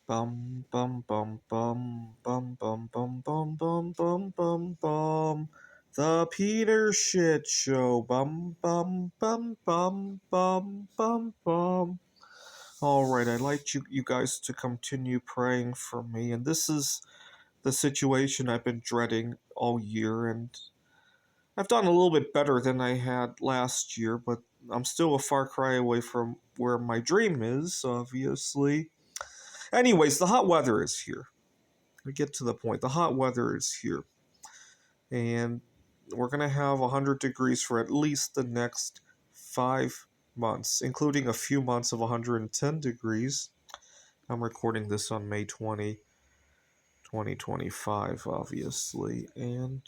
Bum bum bum bum bum bum bum bum bum bum bum bum. The Peter Shit Show. Bum bum bum bum bum bum bum. All right, I'd like you guys to continue praying for me, and this is the situation I've been dreading all year, and I've done a little bit better than I had last year, but I'm still a far cry away from where my dream is, obviously. Anyways, the hot weather is here. We get to the point. The hot weather is here. And we're going to have 100 degrees for at least the next 5 months, including a few months of 110 degrees. I'm recording this on May 2025, obviously. And,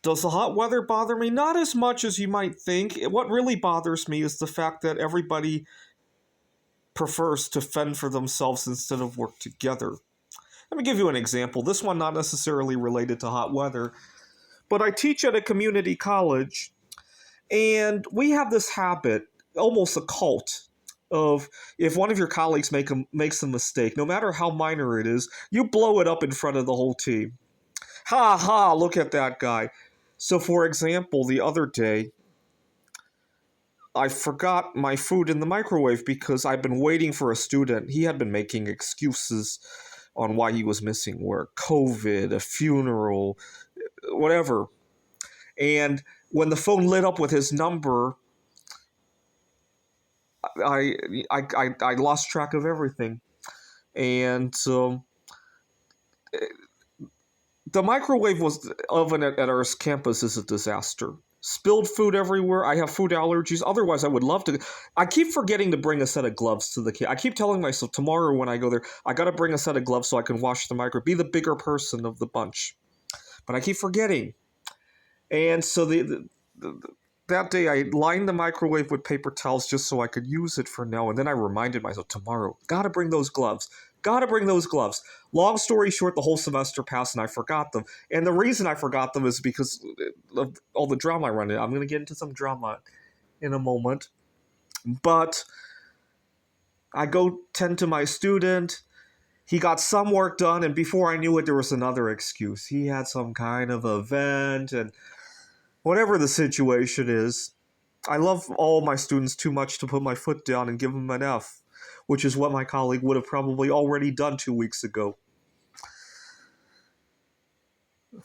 does the hot weather bother me? Not as much as you might think. What really bothers me is the fact that everybody prefers to fend for themselves instead of work together. Let me give you an example. This one not necessarily related to hot weather, but I teach at a community college, and we have this habit, almost a cult, of if one of your colleagues makes a mistake, no matter how minor it is, you blow it up in front of the whole team. Ha ha, look at that guy. So, for example, the other day, I forgot my food in the microwave because I've been waiting for a student. He had been making excuses on why he was missing work. COVID, a funeral, whatever. And when the phone lit up with his number, I lost track of everything. And the microwave oven at our campus is a disaster. Spilled food everywhere. I have food allergies. Otherwise, I would love to. I keep forgetting to bring a set of gloves to the kid. I keep telling myself tomorrow when I go there, I got to bring a set of gloves so I can wash the microwave. Be the bigger person of the bunch. But I keep forgetting. And so that day I lined the microwave with paper towels just so I could use it for now. And then I reminded myself, tomorrow, got to bring those gloves. Got to bring those gloves. Long story short, the whole semester passed and I forgot them. And the reason I forgot them is because of all the drama I run into. I'm going to get into some drama in a moment. But I go tend to my student. He got some work done, and before I knew it, there was another excuse. He had some kind of event, and whatever the situation is, I love all my students too much to put my foot down and give them an F, which is what my colleague would have probably already done 2 weeks ago.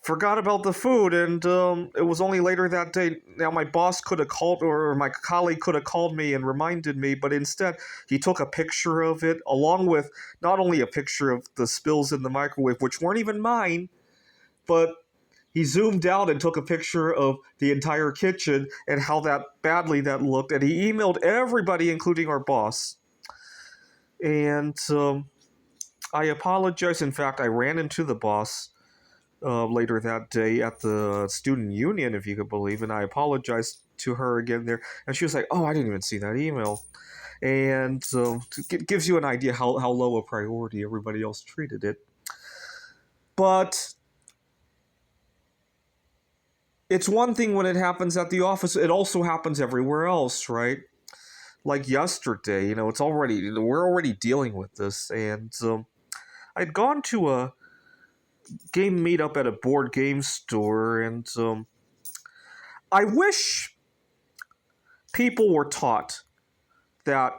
Forgot about the food, and it was only later that day. Now, my boss could have called, or my colleague could have called me and reminded me, but instead, he took a picture of it, along with not only a picture of the spills in the microwave, which weren't even mine, but he zoomed out and took a picture of the entire kitchen and how badly that looked, and he emailed everybody, including our boss. And I apologize. In fact, I ran into the boss later that day at the student union, if you could believe, and I apologized to her again there, and she was like, "Oh, I didn't even see that email." And it gives you an idea how low a priority everybody else treated it. But it's one thing when it happens at the office, it also happens everywhere else, right? Like yesterday, we're already dealing with this, and I'd gone to a game meetup at a board game store, and I wish people were taught that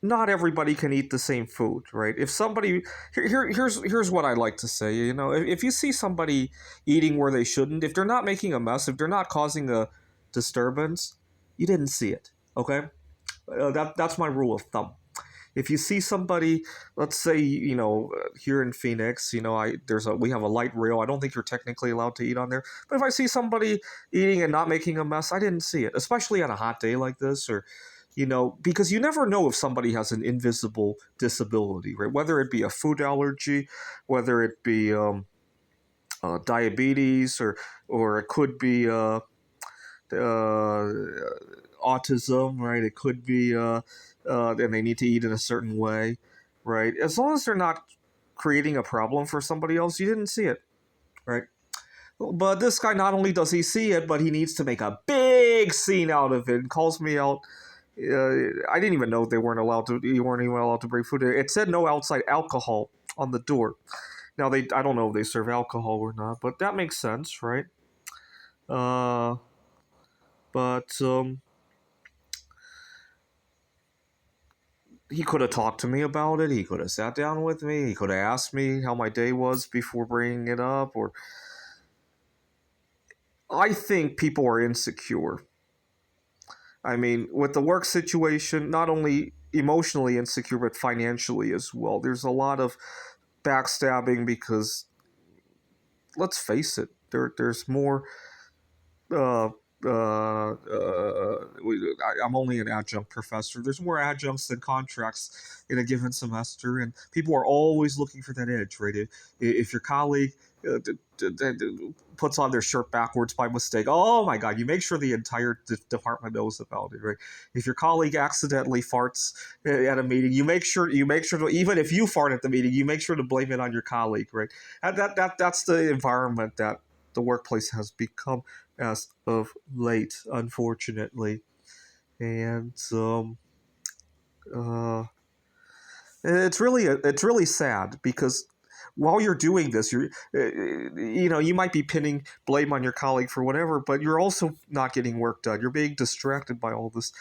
not everybody can eat the same food, right? If somebody here's what I like to say, if you see somebody eating where they shouldn't, if they're not making a mess, if they're not causing a disturbance, you didn't see it, okay? That's my rule of thumb. If you see somebody, let's say, here in Phoenix, we have a light rail. I don't think you're technically allowed to eat on there. But if I see somebody eating and not making a mess, I didn't see it, especially on a hot day like this, or, because you never know if somebody has an invisible disability, right? Whether it be a food allergy, whether it be diabetes, or it could be autism, right? It could be and they need to eat in a certain way, right? As long as they're not creating a problem for somebody else, you didn't see it, right? But this guy, not only does he see it, but he needs to make a big scene out of it and calls me out I didn't even know they weren't allowed to. You weren't even allowed to bring food. It said no outside alcohol on the door. Now I don't know if they serve alcohol or not, but that makes sense, right? Uh, but he could have talked to me about it. He could have sat down with me. He could have asked me how my day was before bringing it up. Or I think people are insecure. I mean, with the work situation, not only emotionally insecure but financially as well. There's a lot of backstabbing because let's face it, there's more uh, I'm only an adjunct professor. There's more adjuncts than contracts in a given semester, and people are always looking for that edge, right? If your colleague puts on their shirt backwards by mistake, oh my God, you make sure the entire department knows about it, right? If your colleague accidentally farts at a meeting, you make sure to, even if you fart at the meeting, you make sure to blame it on your colleague, right? That's the environment that the workplace has become as of late, unfortunately. And uh, it's really sad because while you're doing this, you might be pinning blame on your colleague for whatever, but you're also not getting work done. You're being distracted by all this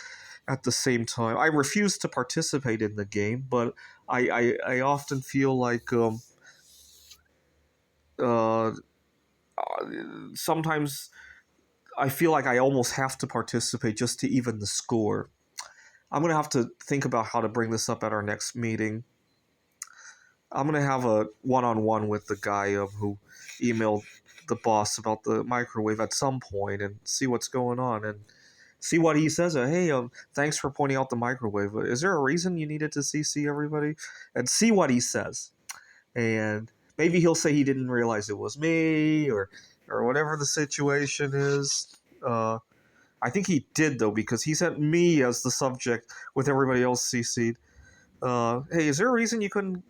at the same time. I refuse to participate in the game, but I often feel like uh, sometimes I feel like I almost have to participate just to even the score. I'm gonna have to think about how to bring this up at our next meeting. I'm gonna have a one-on-one with the guy who emailed the boss about the microwave at some point and see what's going on and see what he says. Hey, thanks for pointing out the microwave. Is there a reason you needed to CC everybody? And see what he says. And maybe he'll say he didn't realize it was me or whatever the situation is. I think he did though because he sent me as the subject with everybody else CC'd. Hey, is there a reason you couldn't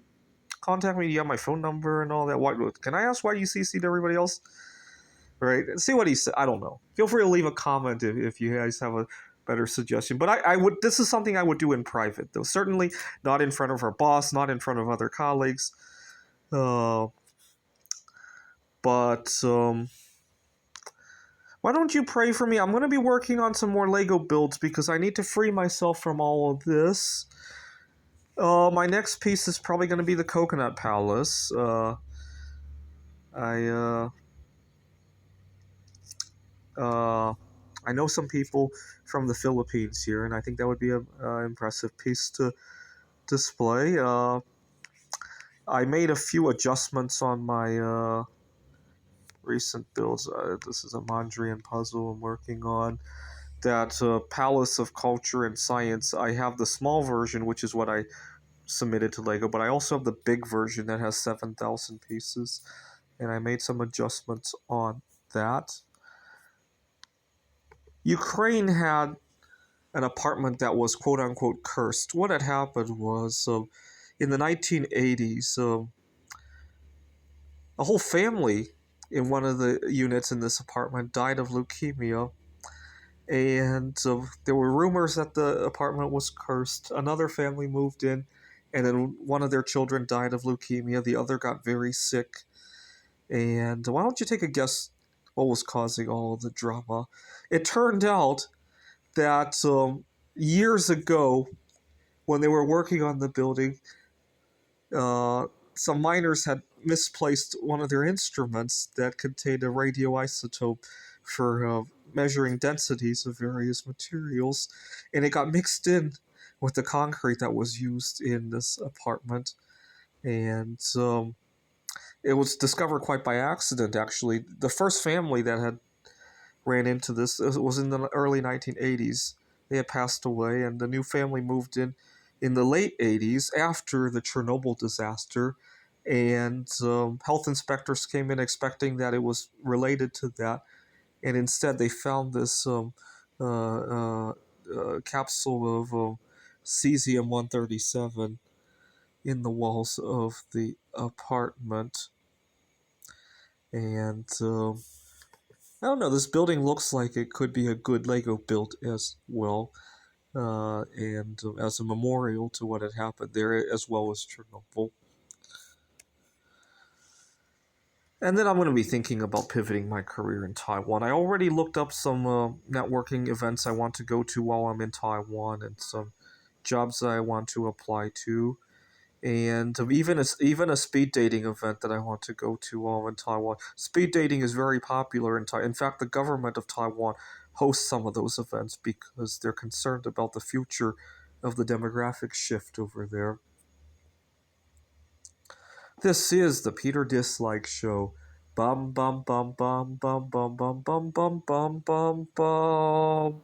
contact me? You have my phone number and all that. Why? Can I ask why you CC'd everybody else? Right? See what he said. I don't know. Feel free to leave a comment if you guys have a better suggestion. But I would. This is something I would do in private though. Certainly not in front of our boss, not in front of other colleagues. Uh, but why don't you pray for me? I'm going to be working on some more Lego builds because I need to free myself from all of this. My next piece is probably going to be the Coconut Palace. I uh, I know some people from the Philippines here, and I think that would be a impressive piece to display. I made a few adjustments on my recent builds. This is a Mondrian puzzle I'm working on. That Palace of Culture and Science. I have the small version, which is what I submitted to Lego, but I also have the big version that has 7,000 pieces, and I made some adjustments on that. Ukraine had an apartment that was quote unquote cursed. What had happened was in the 1980s, a whole family in one of the units in this apartment died of leukemia. And there were rumors that the apartment was cursed. Another family moved in, and then one of their children died of leukemia. The other got very sick. And why don't you take a guess what was causing all of the drama? It turned out that years ago, when they were working on the building, uh, some miners had misplaced one of their instruments that contained a radioisotope for measuring densities of various materials, and it got mixed in with the concrete that was used in this apartment. And it was discovered quite by accident, actually. The first family that had ran into this was in the early 1980s. They had passed away, and the new family moved in the late 80s after the Chernobyl disaster. And health inspectors came in expecting that it was related to that, and instead they found this capsule of cesium 137 in the walls of the apartment. And I don't know, this building looks like it could be a good Lego build as well. and as a memorial to what had happened there, as well as Chernobyl. And then I'm going to be thinking about pivoting my career in Taiwan. I already looked up some networking events I want to go to while I'm in Taiwan, and some jobs that I want to apply to, and even a speed dating event that I want to go to while I'm in Taiwan. Speed dating is very popular in Taiwan. In fact, the government of Taiwan hosts some of those events because they're concerned about the future of the demographic shift over there. This is the Peter Dislike Show. Bum bum bum bum bum bum bum bum bum bum bum bum.